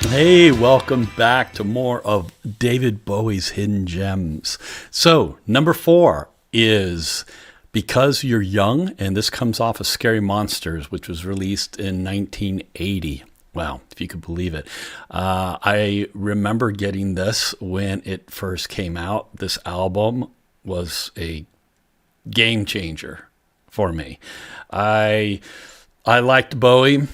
Hey, welcome back to more of David Bowie's Hidden Gems. So, number 4 is Because You're Young, and this comes off of Scary Monsters, which was released in 1980. Wow, if you could believe it. I remember getting this when it first came out. This album was a game changer for me. I liked Bowie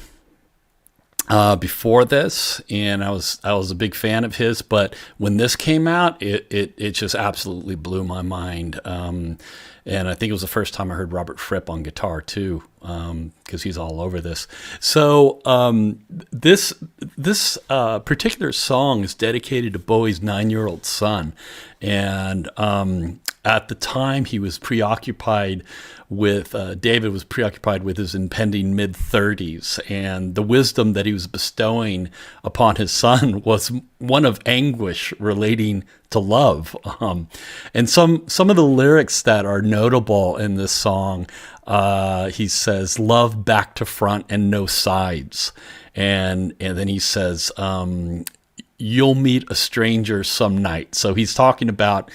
before this, and I was a big fan of his. But when this came out, it just absolutely blew my mind. And I think it was the first time I heard Robert Fripp on guitar too, because he's all over this. So this particular song is dedicated to Bowie's 9-year-old son, and at the time he was preoccupied with David was preoccupied with his impending mid-30s, and the wisdom that he was bestowing upon his son was one of anguish relating to love. And some of the lyrics that are notable in this song, he says, "Love back to front and no sides," and then he says, "You'll meet a stranger some night." So he's talking about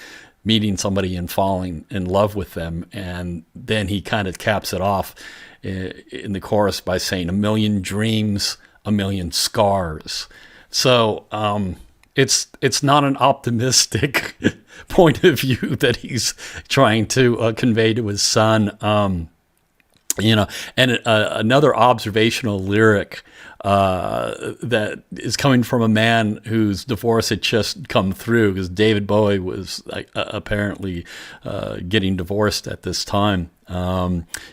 meeting somebody and falling in love with them. And then he kind of caps it off in the chorus by saying, "A million dreams, a million scars." So it's not an optimistic point of view that he's trying to convey to his son. And another observational lyric that is coming from a man whose divorce had just come through, because David Bowie was apparently getting divorced at this time.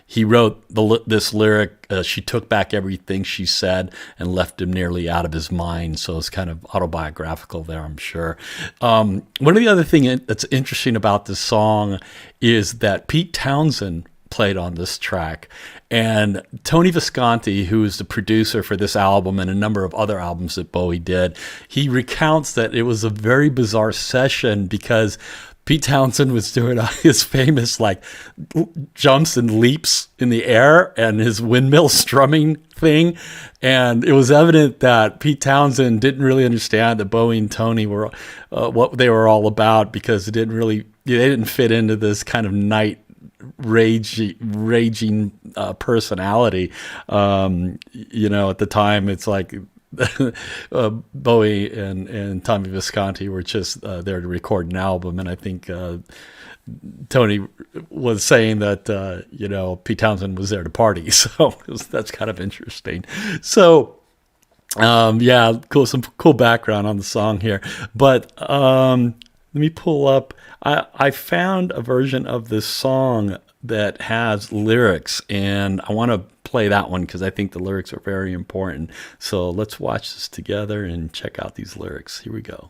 He wrote this lyric, "She took back everything she said and left him nearly out of his mind." So it's kind of autobiographical there, I'm sure. One of the other things that's interesting about this song is that Pete Townsend played on this track, and Tony Visconti, who is the producer for this album and a number of other albums that Bowie did, he recounts that it was a very bizarre session because Pete Townsend was doing his famous jumps and leaps in the air and his windmill strumming thing, and it was evident that Pete Townsend didn't really understand that Bowie and Tony were what they were all about, because they didn't fit into this kind of night raging personality. At the time, it's like Bowie and Tommy Visconti were just there to record an album, and I think Tony was saying that Pete Townsend was there to party, so that's kind of interesting. So some cool background on the song here, but let me pull up. I found a version of this song that has lyrics, and I want to play that one because I think the lyrics are very important. So let's watch this together and check out these lyrics. Here we go.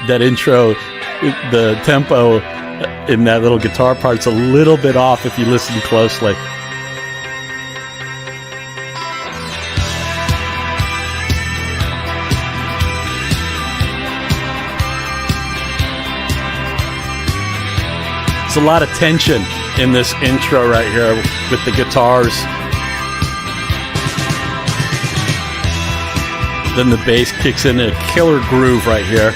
That intro, the tempo in that little guitar part's a little bit off if you listen closely. There's a lot of tension in this intro right here with the guitars. Then the bass kicks in a killer groove right here.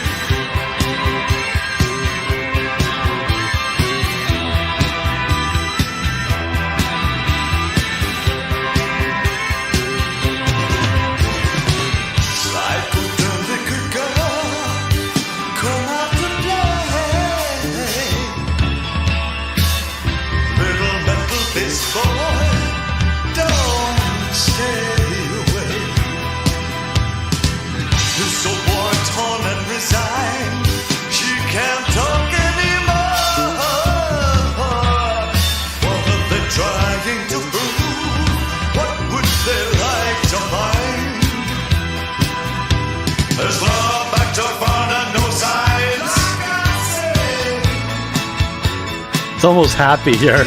It's almost happy here.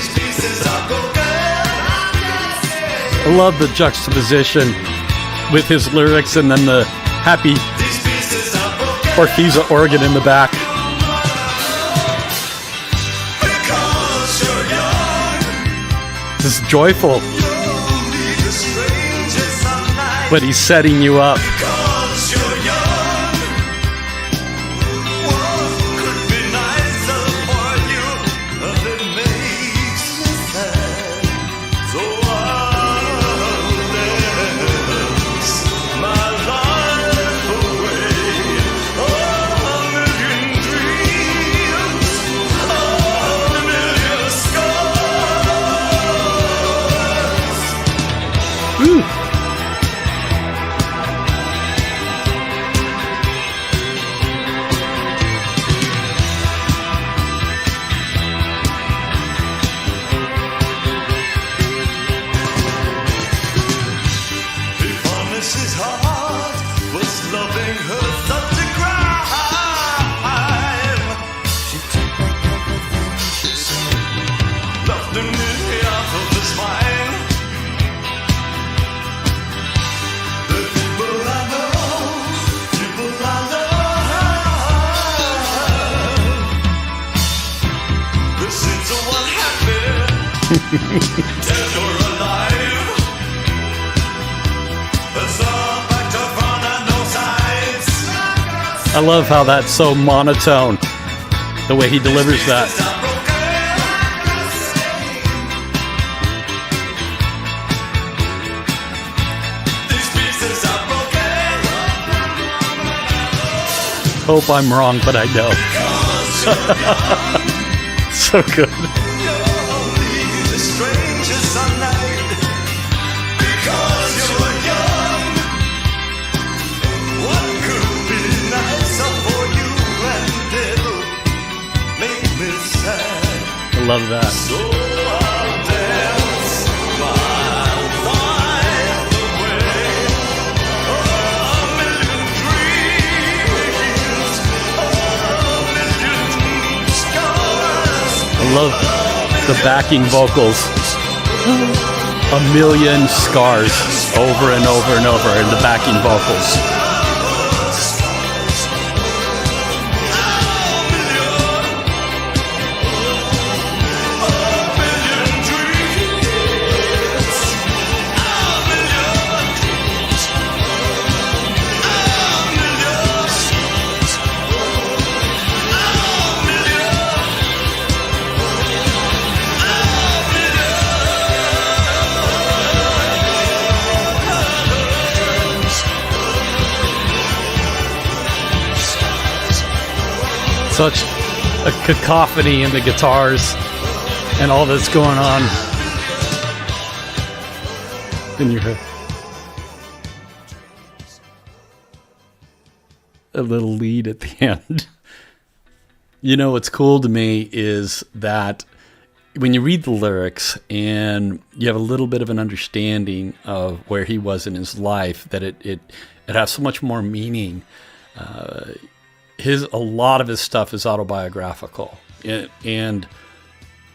I love the juxtaposition with his lyrics and then the happy Orchestra organ in the back. Just joyful. But he's setting you up. Ooh. His heart was loving her such a crime. She took back everything she said, left him nearly half of his mind. The people I know, people I love, this seems so unhappy. Dead or alive. I love how that's so monotone, the way he delivers that. Hope I'm wrong, but I know. So good. I love that. So I'll dance while find the way. A million dreams, a million scars. I love the backing vocals. A million scars over and over and over in the backing vocals. Such a cacophony in the guitars and all that's going on in your head. A little lead at the end. You know, what's cool to me is that when you read the lyrics and you have a little bit of an understanding of where he was in his life, that it has so much more meaning. A lot of his stuff is autobiographical, and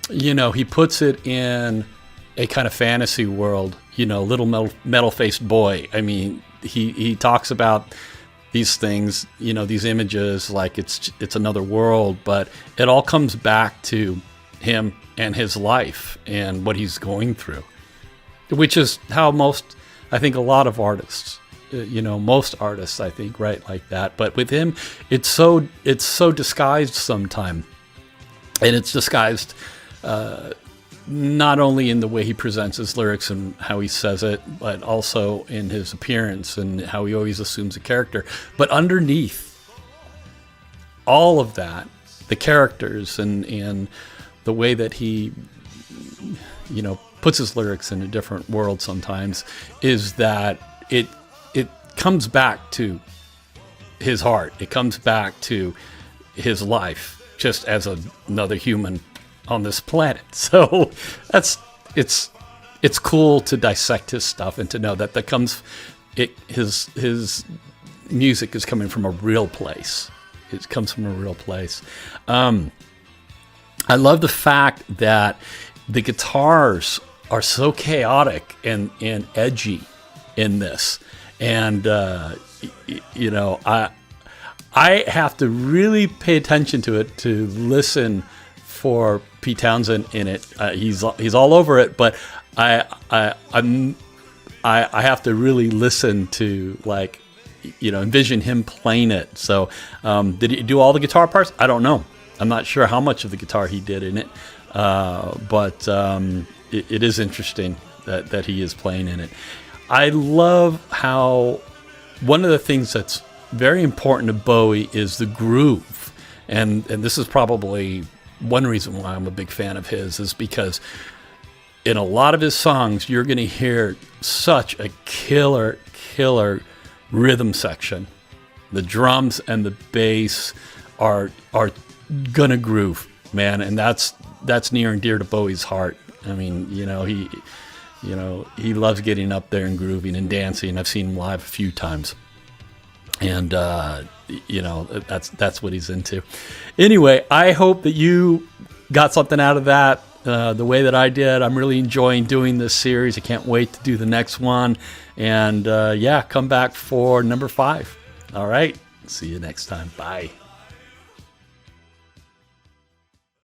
you know, he puts it in a kind of fantasy world. You know, little metal-faced boy. I mean, he talks about these things, you know, these images like it's another world, but it all comes back to him and his life and what he's going through, which is how I think a lot of artists. You know, most artists, I think, write like that. But with him, it's so disguised sometimes, and it's disguised not only in the way he presents his lyrics and how he says it, but also in his appearance and how he always assumes a character. But underneath all of that, the characters and the way that he, you know, puts his lyrics in a different world sometimes, is that it comes back to his heart. It comes back to his life, just as another human on this planet. So it's cool to dissect his stuff and to know that his music is coming from a real place. It comes from a real place. I love the fact that the guitars are so chaotic and edgy in this. And, you know, I have to really pay attention to it to listen for Pete Townsend in it. He's all over it, but I have to really listen to, like, envision him playing it. So did he do all the guitar parts? I don't know. I'm not sure how much of the guitar he did in it, but it is interesting that he is playing in it. I love how one of the things that's very important to Bowie is the groove, and this is probably one reason why I'm a big fan of his, is because in a lot of his songs you're going to hear such a killer rhythm section. The drums and the bass are gonna groove, man, and that's near and dear to Bowie's heart. I mean, he loves getting up there and grooving and dancing. I've seen him live a few times, and that's what he's into. Anyway, I hope that you got something out of that the way that I did. I'm really enjoying doing this series. I can't wait to do the next one, and come back for number 5. All right, see you next time. Bye.